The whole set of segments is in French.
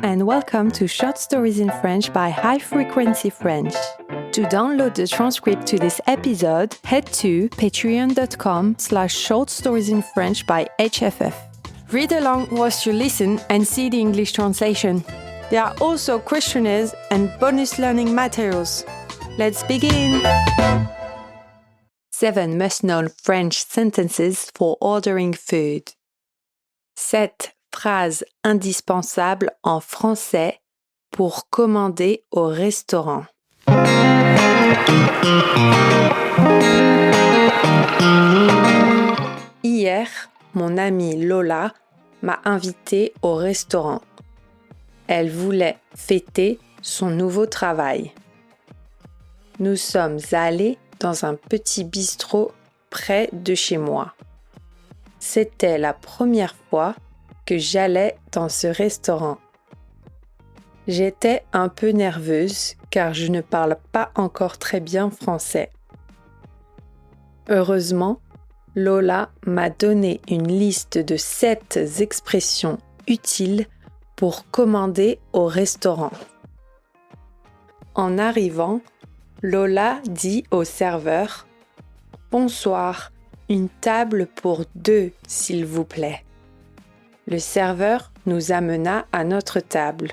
and welcome to Short Stories in French by High Frequency French. To download the transcript to this episode, head to patreon.com/shortstoriesinfrench by HFF. Read along whilst you listen and see the English translation. There are also questionnaires and bonus learning materials. Let's begin! 7 must-know French sentences for ordering food. 7 phrases indispensables en français pour commander au restaurant. Hier, mon amie Lola m'a invitée au restaurant. Elle voulait fêter son nouveau travail. Nous sommes allés dans un petit bistrot près de chez moi. C'était la première fois que j'allais dans ce restaurant. J'étais un peu nerveuse car je ne parle pas encore très bien français. Heureusement, Lola m'a donné une liste de 7 expressions utiles pour commander au restaurant. En arrivant, Lola dit au serveur « Bonsoir, une table pour 2, s'il vous plaît. » Le serveur nous amena à notre table.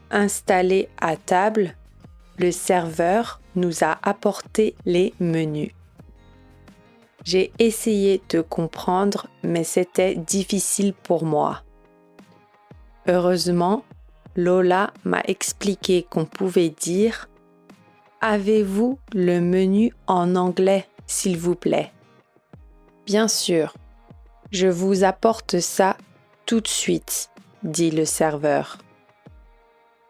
Installé à table, le serveur nous a apporté les menus. J'ai essayé de comprendre, mais c'était difficile pour moi. Heureusement, Lola m'a expliqué qu'on pouvait dire « Avez-vous le menu en anglais, s'il vous plaît ?» « Bien sûr, je vous apporte ça tout de suite, » dit le serveur.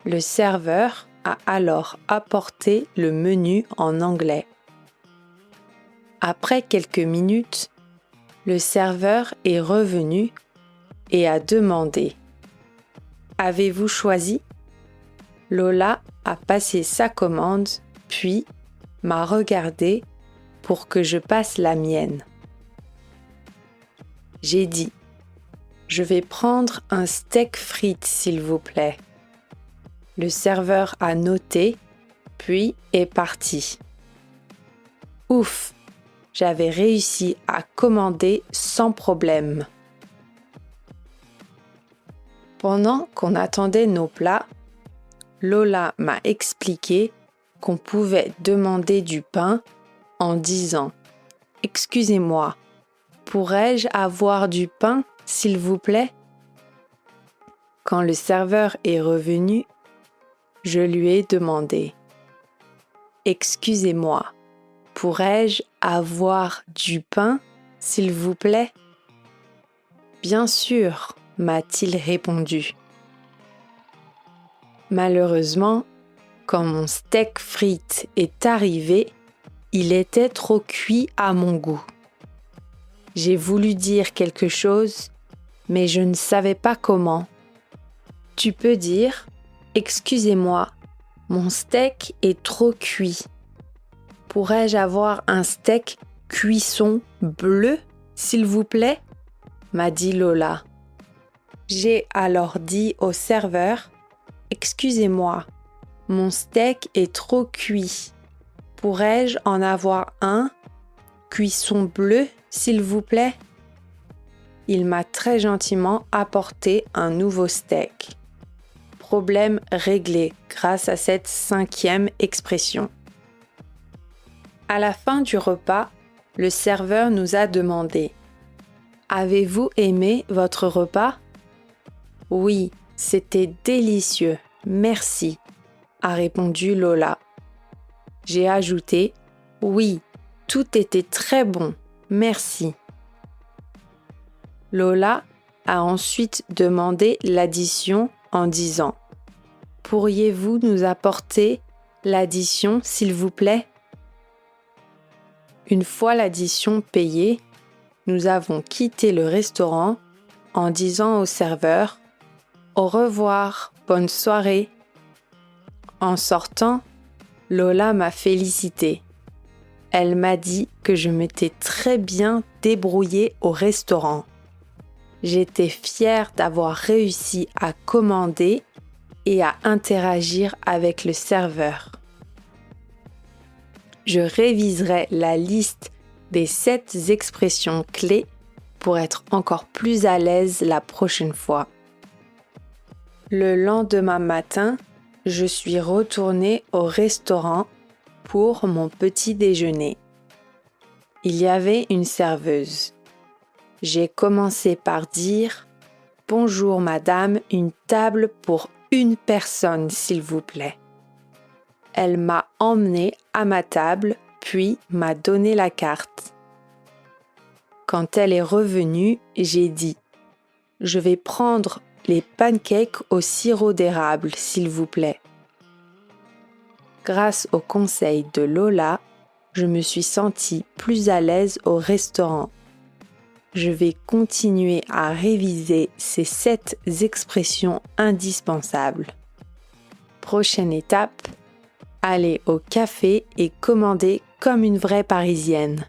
Le serveur a alors apporté le menu en anglais. Après quelques minutes, le serveur est revenu et a demandé « Avez-vous choisi ?» Lola a passé sa commande, puis m'a regardé pour que je passe la mienne. J'ai dit « Je vais prendre un steak frites, s'il vous plaît. » Le serveur a noté, puis est parti. Ouf, j'avais réussi à commander sans problème. Pendant qu'on attendait nos plats, Lola m'a expliqué qu'on pouvait demander du pain en disant « Excusez-moi, pourrais-je avoir du pain, s'il vous plaît ?» Quand le serveur est revenu, je lui ai demandé « Excusez-moi, pourrais-je avoir du pain, s'il vous plaît ?» « Bien sûr, » m'a-t-il répondu. Malheureusement, quand mon steak frites est arrivé, il était trop cuit à mon goût. J'ai voulu dire quelque chose, mais je ne savais pas comment. Tu peux dire « Excusez-moi, mon steak est trop cuit. Pourrais-je avoir un steak cuisson bleu, s'il vous plaît ?» m'a dit Lola. J'ai alors dit au serveur « Excusez-moi, mon steak est trop cuit. Pourrais-je en avoir un cuisson bleu, s'il vous plaît ?» Il m'a très gentiment apporté un nouveau steak. Problème réglé grâce à cette 5e expression. À la fin du repas, le serveur nous a demandé « Avez-vous aimé votre repas ?» « Oui, c'était délicieux, merci », a répondu Lola. J'ai ajouté « Oui, tout était très bon, merci ». Lola a ensuite demandé l'addition en disant « Pourriez-vous nous apporter l'addition, s'il vous plaît ?» Une fois l'addition payée, nous avons quitté le restaurant en disant au serveur « Au revoir, bonne soirée ». En sortant, Lola m'a félicité. Elle m'a dit que je m'étais très bien débrouillée au restaurant. J'étais fière d'avoir réussi à commander et à interagir avec le serveur. Je réviserai la liste des 7 expressions clés pour être encore plus à l'aise la prochaine fois. Le lendemain matin, je suis retournée au restaurant pour mon petit déjeuner. Il y avait une serveuse. J'ai commencé par dire « Bonjour madame, une table pour une personne s'il vous plaît ». Elle m'a emmenée à ma table, puis m'a donné la carte. Quand elle est revenue, j'ai dit « Je vais prendre les pancakes au sirop d'érable, s'il vous plaît ». Grâce au conseil de Lola, je me suis sentie plus à l'aise au restaurant. Je vais continuer à réviser ces 7 expressions indispensables. Prochaine étape, aller au café et commander comme une vraie Parisienne.